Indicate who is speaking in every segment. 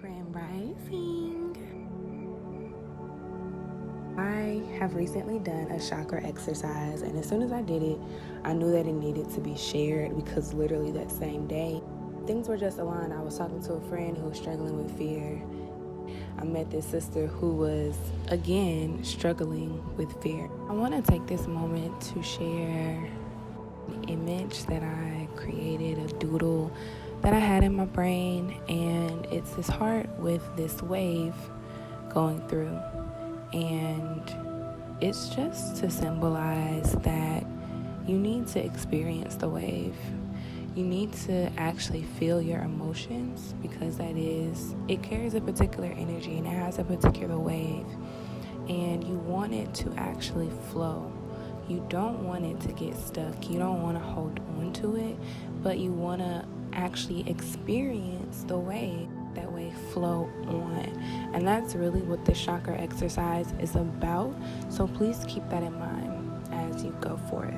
Speaker 1: Grand Rising. I have recently done a chakra exercise, and as soon as I did it, I knew that it needed to be shared because literally that same day, things were just aligned. I was talking to a friend who was struggling with fear. I met this sister who was, again, struggling with fear. I want to take this moment to share an image that I created, a doodle that I had in my brain, and it's this heart with this wave going through. And it's just to symbolize that you need to experience the wave. You need to actually feel your emotions because it carries a particular energy and it has a particular wave. And you want it to actually flow. You don't want it to get stuck. You don't want to hold on to it, but you want to actually experience the wave. That way flow on. And that's really what the chakra exercise is about. So please keep that in mind as you go forth.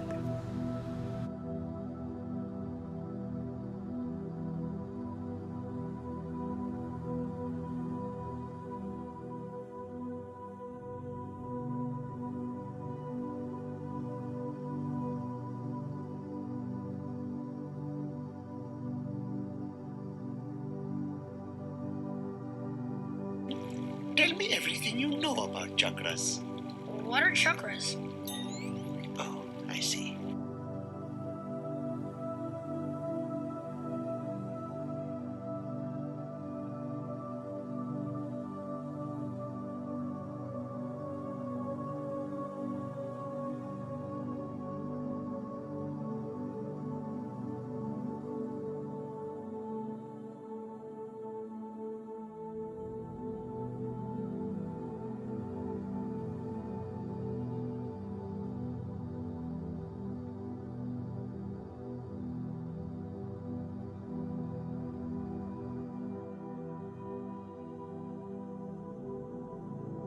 Speaker 2: Tell me everything you know about chakras.
Speaker 3: What are chakras?
Speaker 2: Oh, I see.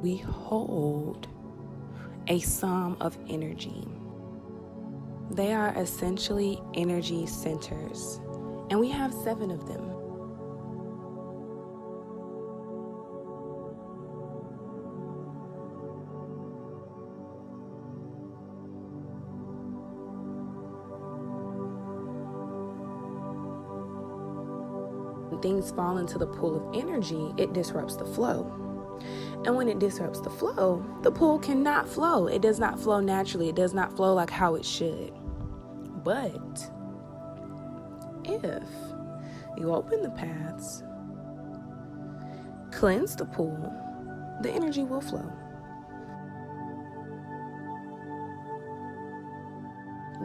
Speaker 1: We hold a sum of energy. They are essentially energy centers, and we have 7 of them. When things fall into the pool of energy, it disrupts the flow. And when it disrupts the flow, the pool cannot flow. It does not flow naturally. It does not flow like how it should. But if you open the paths, cleanse the pool, the energy will flow.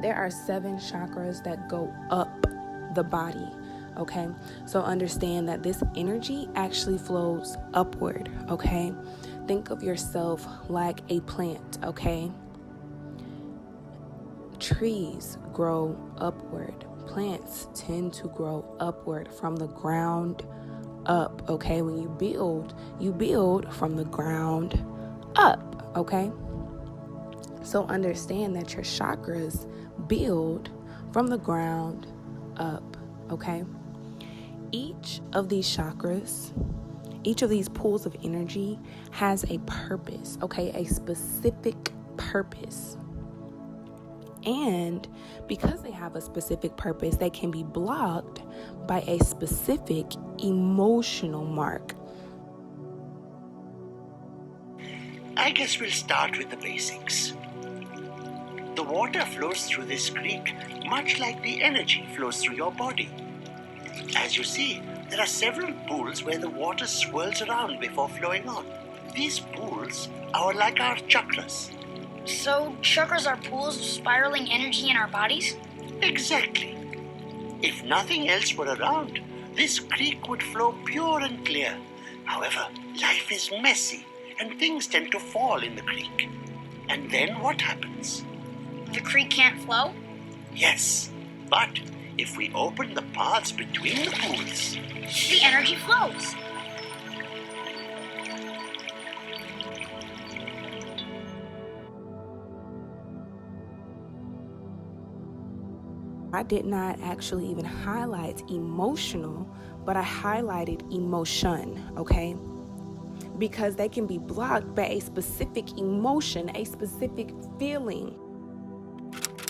Speaker 1: There are 7 chakras that go up the body. Okay, so understand that this energy actually flows upward. Okay, think of yourself like a plant. Okay, trees grow upward. Plants tend to grow upward from the ground up. Okay, when you build from the ground up. Okay, so understand that your chakras build from the ground up. Okay. Each of these chakras, each of these pools of energy has a purpose, okay? A specific purpose. And because they have a specific purpose, they can be blocked by a specific emotional mark.
Speaker 2: I guess we'll start with the basics. The water flows through this creek much like the energy flows through your body. As you see, there are several pools where the water swirls around before flowing on. These pools are like our chakras.
Speaker 3: So chakras are pools of spiraling energy in our bodies?
Speaker 2: Exactly. If nothing else were around, this creek would flow pure and clear. However, life is messy and things tend to fall in the creek. And then what happens?
Speaker 3: The creek can't flow?
Speaker 2: Yes, but if we open the paths between the pools,
Speaker 3: the energy flows.
Speaker 1: I did not actually even highlight emotional, but I highlighted emotion, okay? Because they can be blocked by a specific emotion, a specific feeling.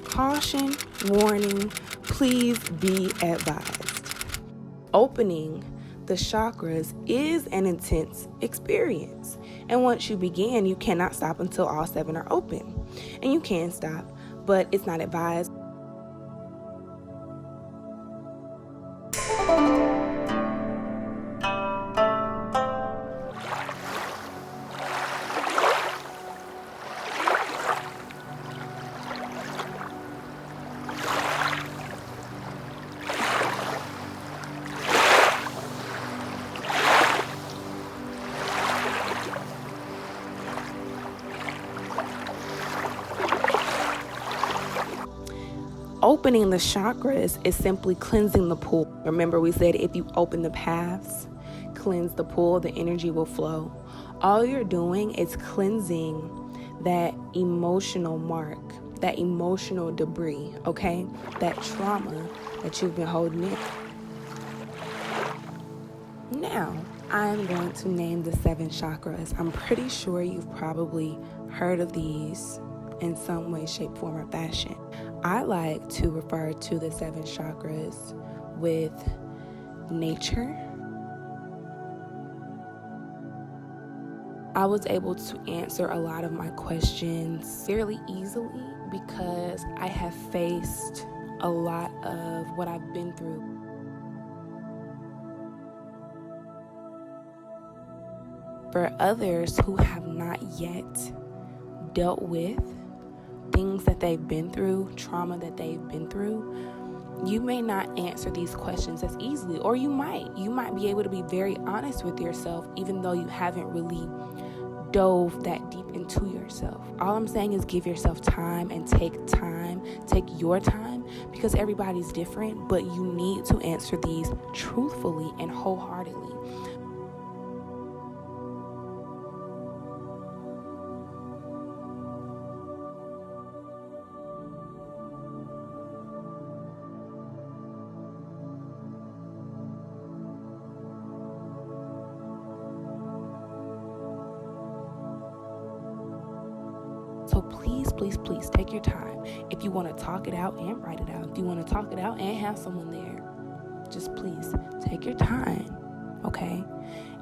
Speaker 1: Caution, warning, please be advised. Opening the chakras is an intense experience. And once you begin, you cannot stop until all 7 are open. And you can stop, but it's not advised. Opening the chakras is simply cleansing the pool. Remember, we said if you open the paths, cleanse the pool, the energy will flow. All you're doing is cleansing that emotional mark, that emotional debris, okay? That trauma that you've been holding in. Now, I'm going to name the 7 chakras. I'm pretty sure you've probably heard of these in some way, shape, form, or fashion. I like to refer to the 7 chakras with nature. I was able to answer a lot of my questions fairly easily because I have faced a lot of what I've been through. For others who have not yet dealt with things that they've been through, trauma that they've been through, you may not answer these questions as easily, or you might be able to be very honest with yourself even though you haven't really dove that deep into yourself. All I'm saying is give yourself time and take your time, because everybody's different, but you need to answer these truthfully and wholeheartedly. So please take your time. If you want to talk it out and write it out, if you want to talk it out and have someone there, just please take your time, okay?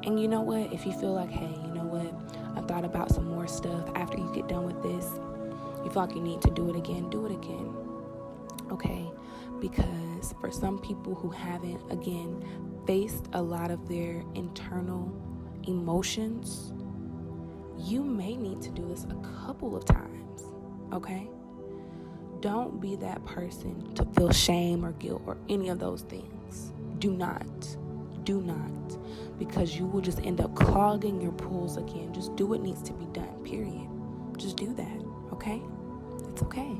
Speaker 1: And you know what? If you feel like, hey, you know what? I thought about some more stuff after you get done with this, you feel like you need to do it again, okay? Because for some people who haven't, again, faced a lot of their internal emotions, you may need to do this a couple of times, okay? Don't be that person to feel shame or guilt or any of those things. Do not, because you will just end up clogging your pools again. Just do what needs to be done, period. Just do that, okay? It's okay.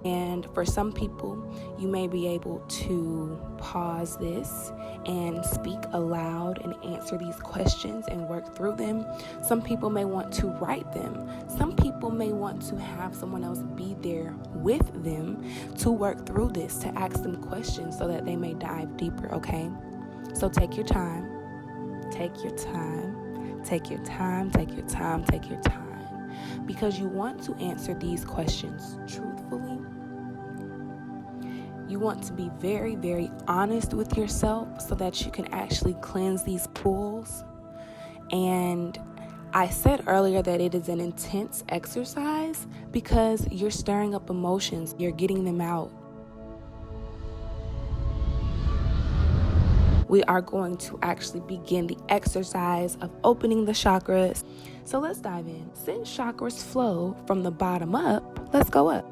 Speaker 1: And for some people, you may be able to pause this and speak aloud and answer these questions and work through them. Some people may want to write them. Some people may want to have someone else be there with them to work through this, to ask them questions so that they may dive deeper, okay? So take your time. Because you want to answer these questions truthfully. You want to be very, very honest with yourself so that you can actually cleanse these pools. And I said earlier that it is an intense exercise because you're stirring up emotions, you're getting them out. We are going to actually begin the exercise of opening the chakras. So let's dive in. Since chakras flow from the bottom up, let's go up.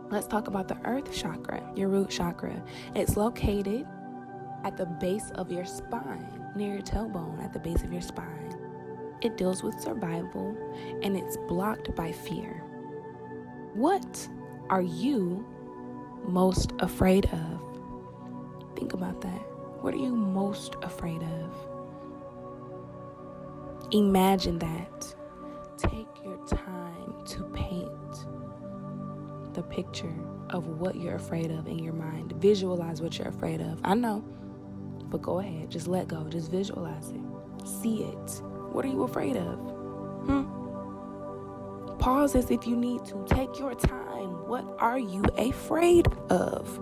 Speaker 1: Let's talk about the earth chakra, your root chakra. It's located at the base of your spine, near your tailbone, at the base of your spine. It deals with survival, and it's blocked by fear. What are you most afraid of? Think about that. What are you most afraid of? Imagine that. Take your time to paint the picture of what you're afraid of in your mind. Visualize what you're afraid of. I know, but go ahead. Just let go. Just visualize it. See it. What are you afraid of? Pause this if you need to. Take your time. What are you afraid of?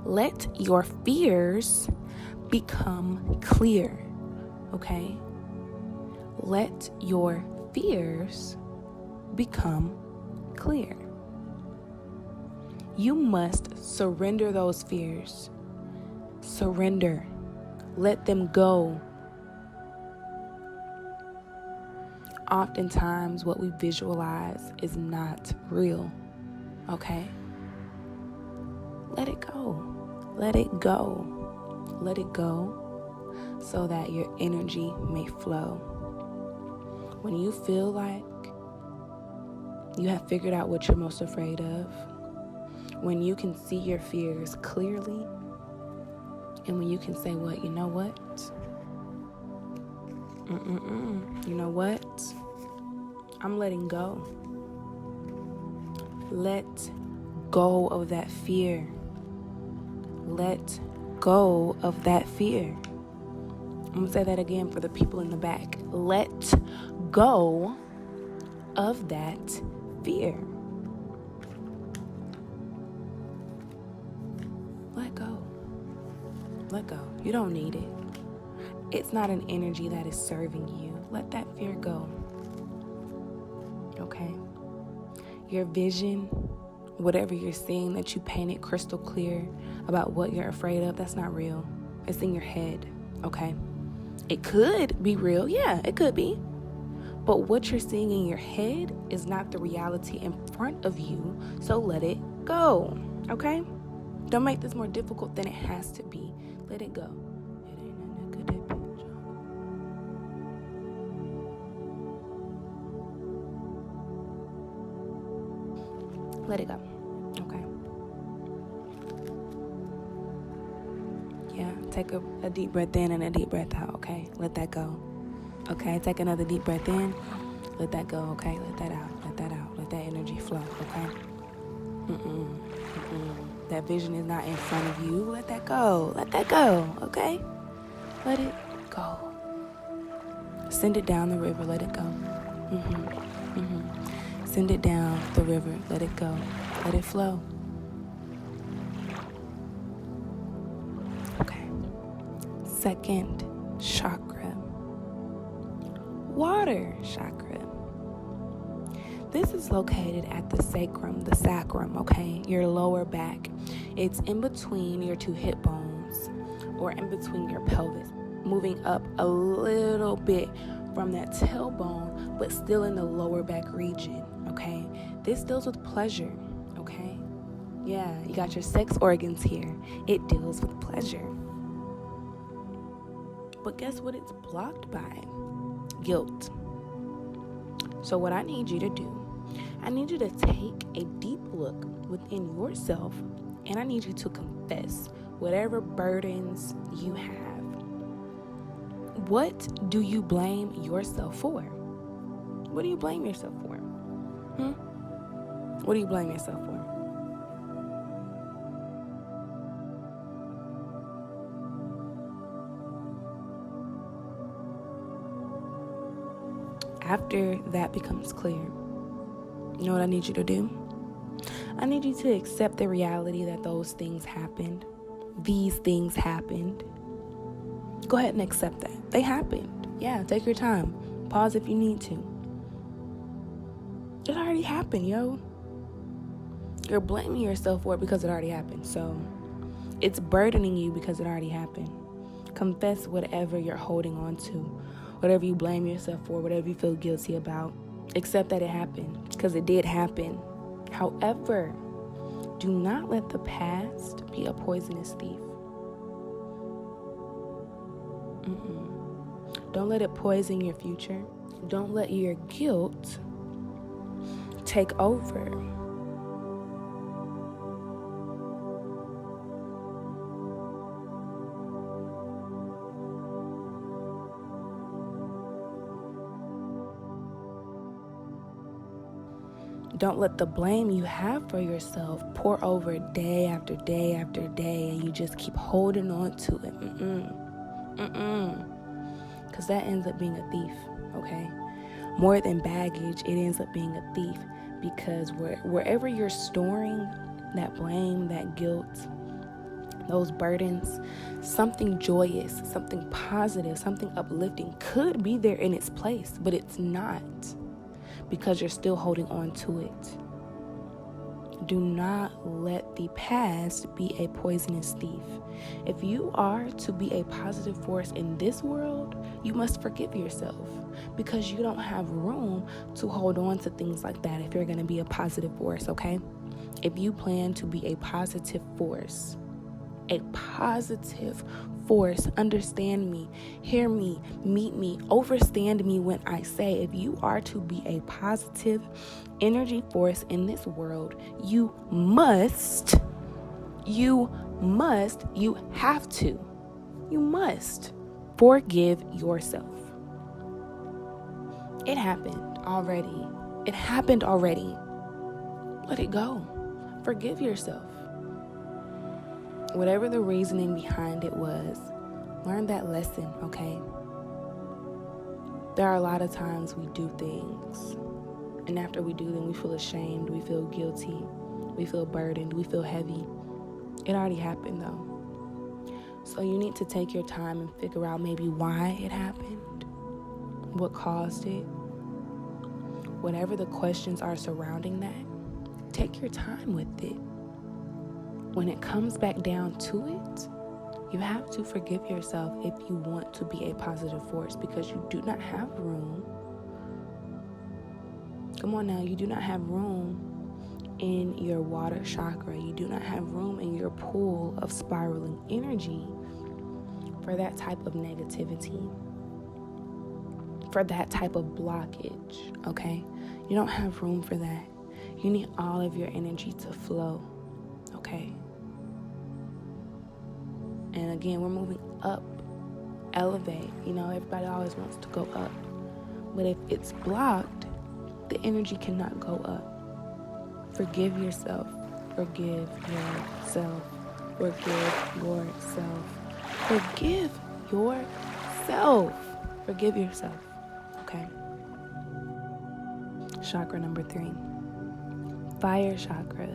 Speaker 1: Let your fears become clear. Okay? Let your fears become clear. You must surrender those fears. Surrender. Let them go. Oftentimes, what we visualize is not real. Okay? Let it go. Let it go. Let it go so that your energy may flow. When you feel like you have figured out what you're most afraid of, when you can see your fears clearly, and when you can say, what, you know what? You know what? I'm letting go. Let go of that fear. Let go of that fear. I'm going to say that again for the people in the back. Let go of that fear. Let go. Let go. You don't need it. It's not an energy that is serving you. Let that fear go. Okay? Your vision, whatever you're seeing that you painted crystal clear about what you're afraid of, that's not real. It's in your head. Okay? It could be real. Yeah, it could be. But what you're seeing in your head is not the reality in front of you. So let it go. Okay? Don't make this more difficult than it has to be. Let it go. It ain't nothing that could happen. Let it go. Okay? Yeah, take a deep breath in and a deep breath out. Okay? Let that go. Okay? Take another deep breath in. Let that go. Okay? Let that out. Let that out. Let that energy flow. Okay? That vision is not in front of you. Let that go. Let that go. Okay? Let it go. Send it down the river. Let it go. Send it down the river. Let it go. Let it flow. Okay. Second chakra. Water chakra. This is located at the sacrum, okay? Your lower back. It's in between your two hip bones or in between your pelvis, moving up a little bit from that tailbone, but still in the lower back region, okay? This deals with pleasure, okay? Yeah, you got your sex organs here. It deals with pleasure. But guess what it's blocked by? Guilt. So what I need you to do, I need you to take a deep look within yourself, and I need you to confess whatever burdens you have. What do you blame yourself for? What do you blame yourself for? What do you blame yourself for? After that becomes clear, you know what I need you to do? I need you to accept the reality that those things happened. These things happened. Go ahead and accept that. They happened. Yeah, take your time. Pause if you need to. It already happened, yo. You're blaming yourself for it because it already happened. So it's burdening you because it already happened. Confess whatever you're holding on to, whatever you blame yourself for, whatever you feel guilty about. Accept that it happened because it did happen. However, do not let the past be a poisonous thief. Don't let it poison your future. Don't let your guilt take over. Don't let the blame you have for yourself pour over day after day after day, and you just keep holding on to it. Because that ends up being a thief, okay? More than baggage, it ends up being a thief, because wherever you're storing that blame, that guilt, those burdens, something joyous, something positive, something uplifting could be there in its place, but it's not, because you're still holding on to it. Do not let the past be a poisonous thief. If you are to be a positive force in this world, you must forgive yourself, because you don't have room to hold on to things like that if you're going to be a positive force, okay? If you plan to be a positive force, understand me, hear me, meet me, understand me when I say, if you are to be a positive energy force in this world, you must forgive yourself. It happened already. Let it go. Forgive yourself. Whatever the reasoning behind it was, learn that lesson, okay? There are a lot of times we do things, and after we do them, we feel ashamed, we feel guilty, we feel burdened, we feel heavy. It already happened, though. So you need to take your time and figure out maybe why it happened, what caused it. Whatever the questions are surrounding that, take your time with it. When it comes back down to it, you have to forgive yourself if you want to be a positive force, because you do not have room. Come on now, you do not have room in your water chakra. You do not have room in your pool of spiraling energy for that type of negativity, for that type of blockage, okay? You don't have room for that. You need all of your energy to flow, okay? And again, we're moving up, elevate. You know, everybody always wants to go up. But if it's blocked, the energy cannot go up. Forgive yourself. Forgive yourself. Forgive yourself. Forgive yourself. Forgive yourself. Okay? Chakra number 3. Fire chakra.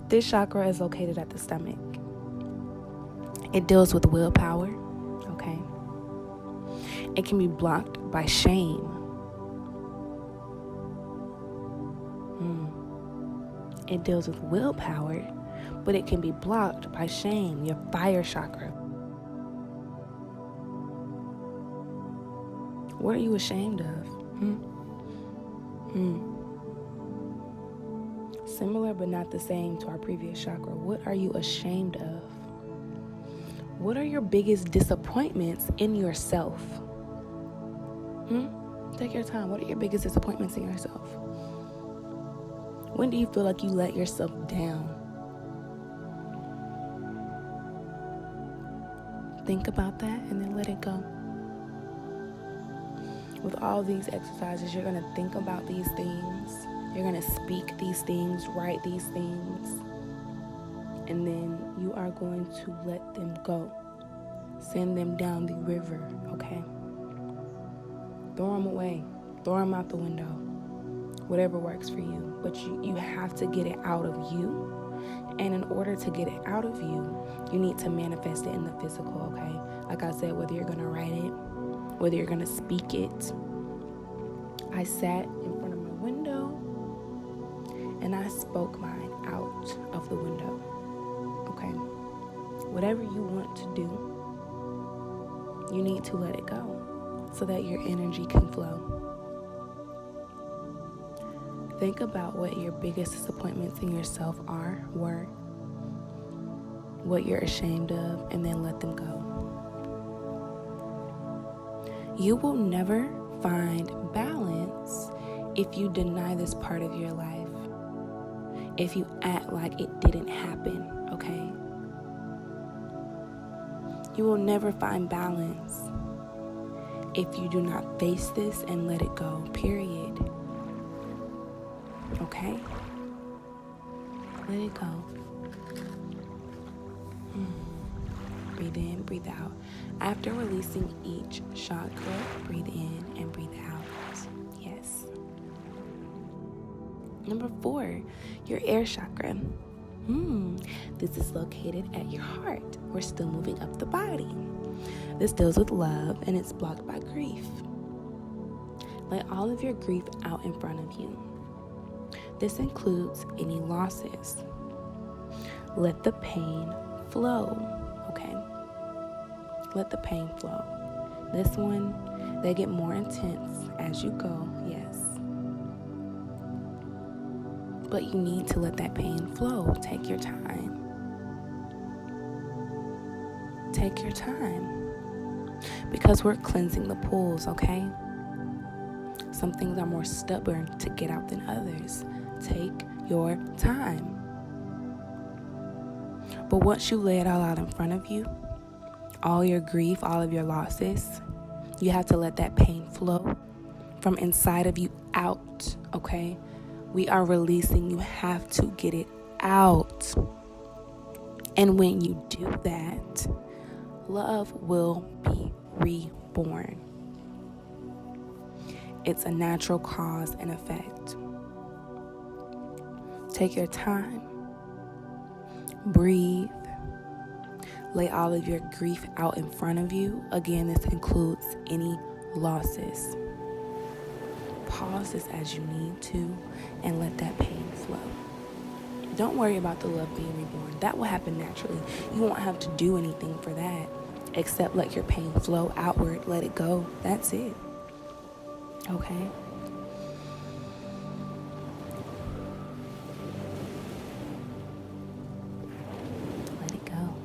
Speaker 1: This chakra is located at the stomach. It deals with willpower, okay? It can be blocked by shame. It deals with willpower, but it can be blocked by shame, your fire chakra. What are you ashamed of? Similar but not the same to our previous chakra. What are you ashamed of? What are your biggest disappointments in yourself? Take your time. What are your biggest disappointments in yourself? When do you feel like you let yourself down? Think about that and then let it go. With all these exercises, you're going to think about these things. You're going to speak these things, write these things. And then you are going to let them go. Send them down the river, okay? Throw them away. Throw them out the window. Whatever works for you. But you have to get it out of you. And in order to get it out of you, you need to manifest it in the physical, okay? Like I said, whether you're going to write it, whether you're going to speak it. I sat in front of my window and I spoke mine out of the window, okay? Whatever you want to do, you need to let it go so that your energy can flow. Think about what your biggest disappointments in yourself were, what you're ashamed of, and then let them go. You will never find balance if you deny this part of your life, if you act like it didn't happen, okay? You will never find balance if you do not face this and let it go, period. Okay? Let it go. Breathe in, breathe out. After releasing each chakra, breathe in and breathe out. Yes. Number 4, your air chakra. This is located at your heart. We're still moving up the body. This deals with love and it's blocked by grief. Let all of your grief out in front of you. This includes any losses. Let the pain flow, okay? Let the pain flow. This one, they get more intense as you go, yes. But you need to let that pain flow. Take your time. Take your time. Because we're cleansing the pools, okay? Some things are more stubborn to get out than others. Take your time. But once you lay it all out in front of you, all your grief, all of your losses, you have to let that pain flow from inside of you out, okay? We are releasing. You have to get it out. And when you do that, love will be reborn. It's a natural cause and effect. Take your time. Breathe. Lay all of your grief out in front of you. Again, this includes any losses. Pause this as you need to and let that pain flow. Don't worry about the love being reborn. That will happen naturally. You won't have to do anything for that except let your pain flow outward. Let it go. That's it. Okay? Let it go.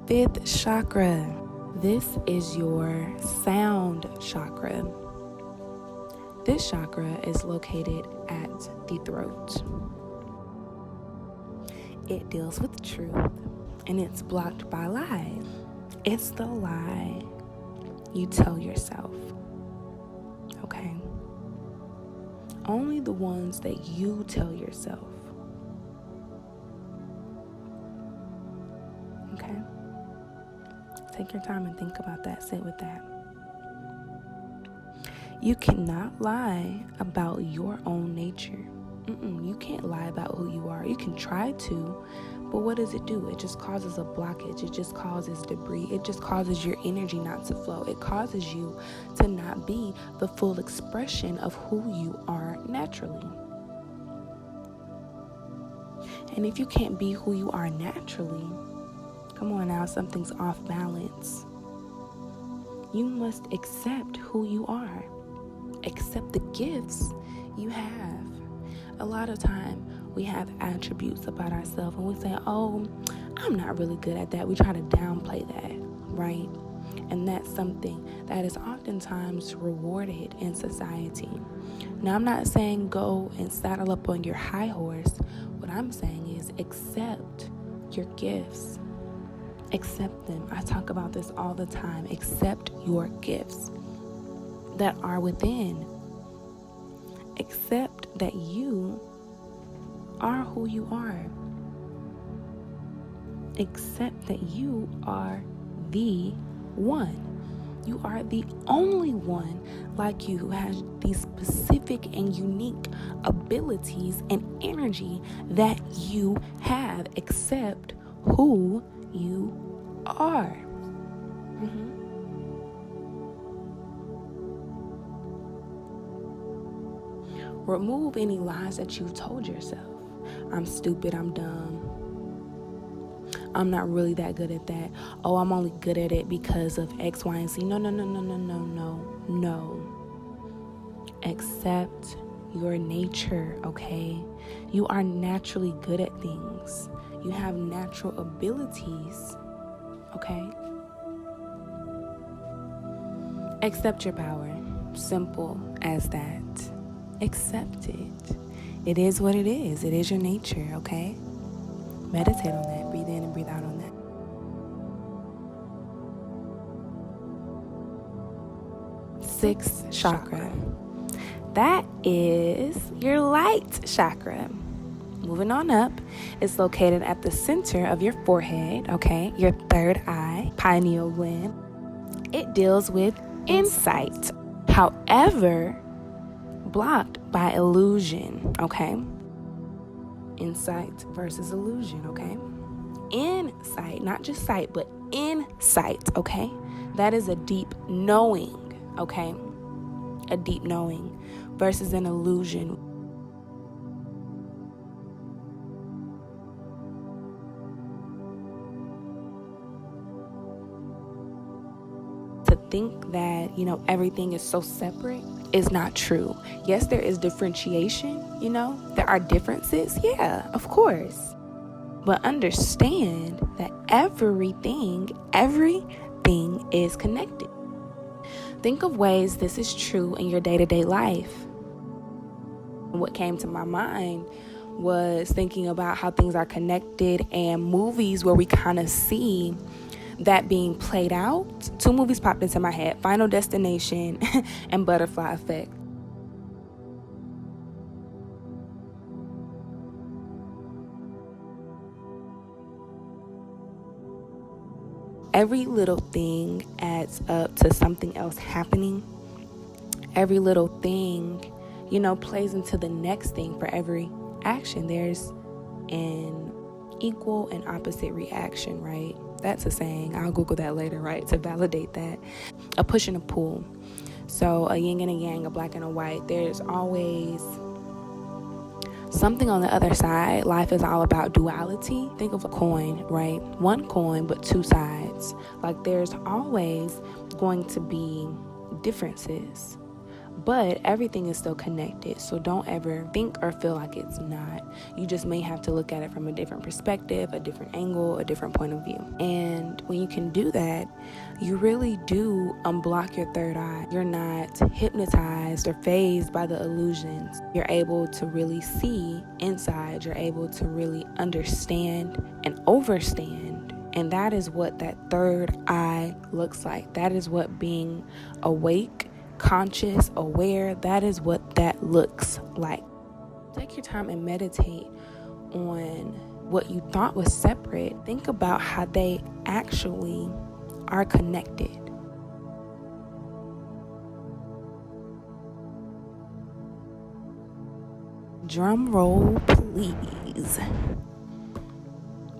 Speaker 1: 5th chakra. This is your sound chakra. This chakra is located at the throat. It deals with truth, and it's blocked by lies. It's the lie you tell yourself, okay? Only the ones that you tell yourself, okay? Take your time and think about that. Sit with that. You cannot lie about your own nature. You can't lie about who you are. You can try to, but what does it do? It just causes a blockage. It just causes debris. It just causes your energy not to flow. It causes you to not be the full expression of who you are naturally. And if you can't be who you are naturally, come on now, something's off balance. You must accept who you are. Accept the gifts you have. A lot of time we have attributes about ourselves and we say, oh, I'm not really good at that. We try to downplay that, right? And that's something that is oftentimes rewarded in society. Now, I'm not saying go and saddle up on your high horse. What I'm saying is accept your gifts. Accept them. I talk about this all the time. Accept your gifts that are within. Accept that you are who you are. Accept that you are the one. You are the only one like you who has these specific and unique abilities and energy that you have. Accept who you are. Remove any lies that you've told yourself. I'm stupid, I'm dumb. I'm not really that good at that. Oh, I'm only good at it because of X, Y, and Z. No. Accept your nature, okay? You are naturally good at things. You have natural abilities, okay? Accept your power. Simple as that. Accept it. It is what it is. It is your nature, okay? Meditate on that. Breathe in and breathe out on that. 6th chakra. that is your light chakra. Moving on up, it's located at the center of your forehead, okay? Your third eye, pineal gland. It deals with insight. However, blocked by illusion, okay? Insight versus illusion, okay? Insight, not just sight, but insight, okay? That is a deep knowing, okay? A deep knowing versus an illusion. To think that, everything is so separate is not true. Yes, there is differentiation, there are differences. Yeah, of course. But understand that everything is connected. Think of ways this is true in your day-to-day life. What came to my mind was thinking about how things are connected and movies where we kind of see that being played out. 2 movies popped into my head: Final Destination and Butterfly Effect. Every little thing adds up to something else happening. Every little thing, plays into the next thing. For every action, there's an equal and opposite reaction, right? That's a saying. I'll Google that later, right, to validate that. A push and a pull. So a yin and a yang, a black and a white. There's always something on the other side. Life is all about duality. Think of a coin, right? One coin, but 2 sides. Like, there's always going to be differences, but everything is still connected. So don't ever think or feel like it's not. You just may have to look at it from a different perspective, a different angle, a different point of view. And when you can do that, you really do unblock your third eye. You're not hypnotized or fazed by the illusions. You're able to really see inside. You're able to really understand and overstand. And that is what that third eye looks like. That is what being awake, conscious, aware, that is what that looks like. Take your time and meditate on what you thought was separate. Think about how they actually are connected. Drum roll, please.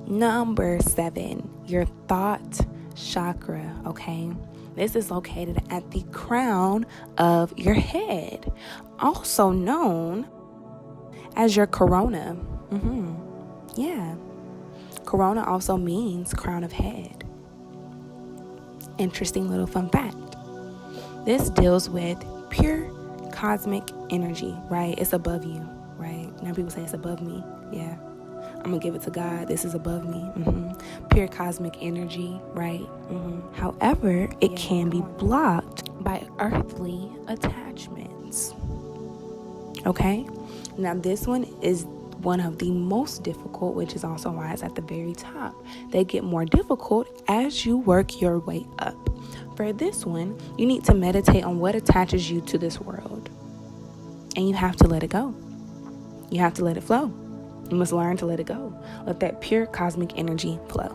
Speaker 1: Number 7, your thought chakra, okay? This is located at the crown of your head, also known as your corona. Yeah. Corona also means crown of head. Interesting little fun fact. This deals with pure cosmic energy, right? It's above you, right? Now people say it's above me. Yeah. I'm going to give it to God. This is above me. Pure cosmic energy, right? However, it can be blocked by earthly attachments. Okay? Now, this one is one of the most difficult, which is also why it's at the very top. They get more difficult as you work your way up. For this one, you need to meditate on what attaches you to this world. And you have to let it go. You have to let it flow. You must learn to let it go. Let that pure cosmic energy flow.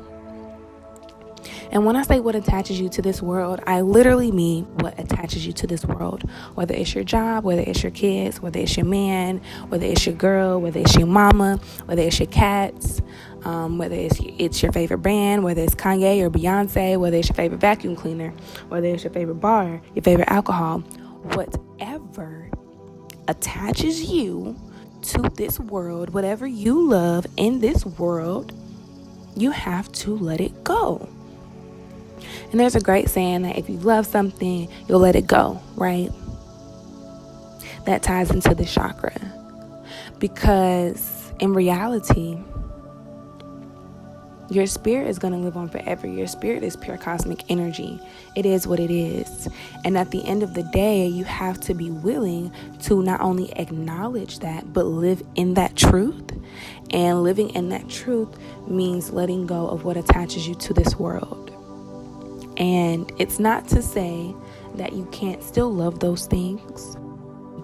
Speaker 1: And when I say what attaches you to this world, I literally mean what attaches you to this world. Whether it's your job, whether it's your kids, whether it's your man, whether it's your girl, whether it's your mama, whether it's your cats, whether it's your favorite band, whether it's Kanye or Beyonce, whether it's your favorite vacuum cleaner, whether it's your favorite bar, your favorite alcohol, whatever attaches you to this world, whatever you love in this world, you have to let it go. And there's a great saying that if you love something, you'll let it go, right? That ties into the chakra. Because in reality, your spirit is going to live on forever. Your spirit is pure cosmic energy. It is what it is. And at the end of the day, you have to be willing to not only acknowledge that, but live in that truth. And living in that truth means letting go of what attaches you to this world. And it's not to say that you can't still love those things,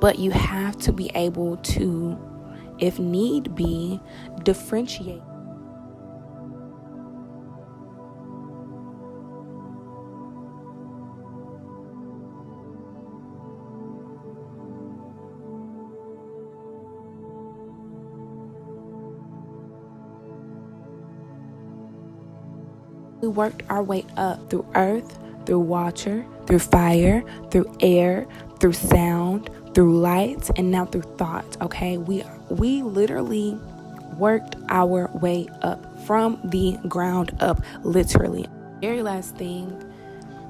Speaker 1: but you have to be able to, if need be, differentiate. We worked our way up through earth, through water, through fire, through air, through sound, through light, and now through thought. Okay, we literally worked our way up from the ground up, literally. Very last thing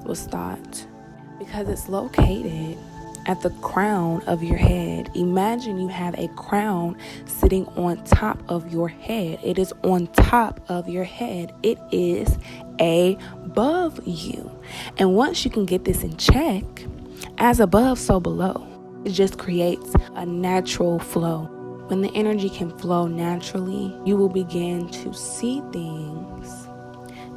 Speaker 1: was thought, because it's located at the crown of your head. Imagine you have a crown sitting on top of your head. It is on top of your head. It is above you. And once you can get this in check, as above, so below. It just creates a natural flow. When the energy can flow naturally, you will begin to see things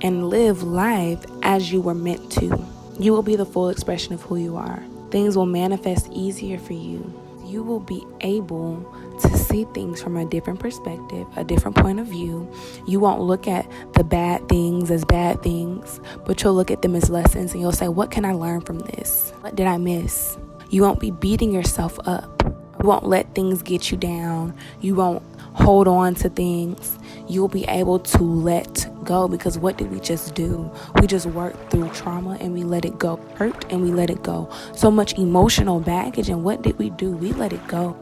Speaker 1: and live life as you were meant to. You will be the full expression of who you are. Things will manifest easier for you. You will be able to see things from a different perspective, a different point of view. You won't look at the bad things as bad things, but you'll look at them as lessons, and you'll say, what can I learn from this? What did I miss? You won't be beating yourself up. You won't let things get you down. You won't hold on to things. You'll be able to let go, because what did we just do? We just worked through trauma and we let it go. Hurt and we let it go. So much emotional baggage, and what did we do? We let it go.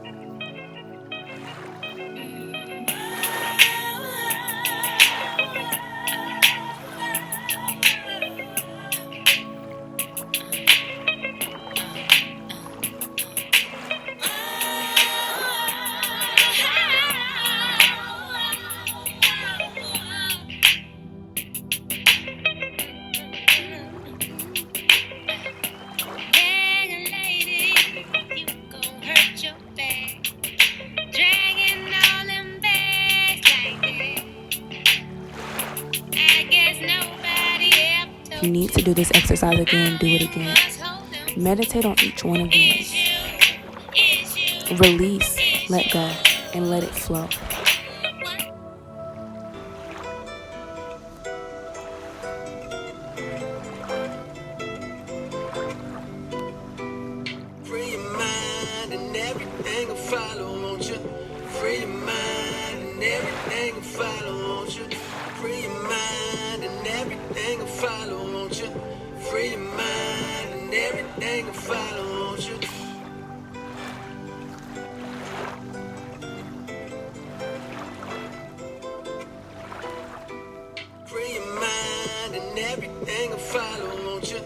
Speaker 1: If you need to do this exercise again, do it again. Meditate on each one of these. Release, let go, and let it flow.
Speaker 2: Free your mind and everything will follow, won't you? Free your mind and everything will follow, won't you? Free your mind and everything will follow, won't you? Free your mind and everything will follow, won't you? Free your mind and everything will follow, won't you?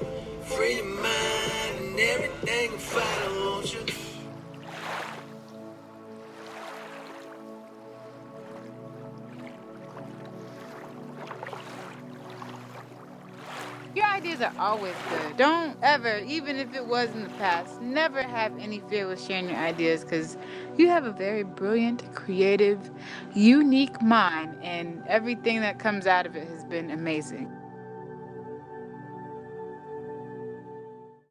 Speaker 2: Free your mind and everything will follow, won't you?
Speaker 4: Your ideas are always good. Don't ever, even if it was in the past, never have any fear with sharing your ideas, because you have a very brilliant, creative, unique mind, and everything that comes out of it has been amazing.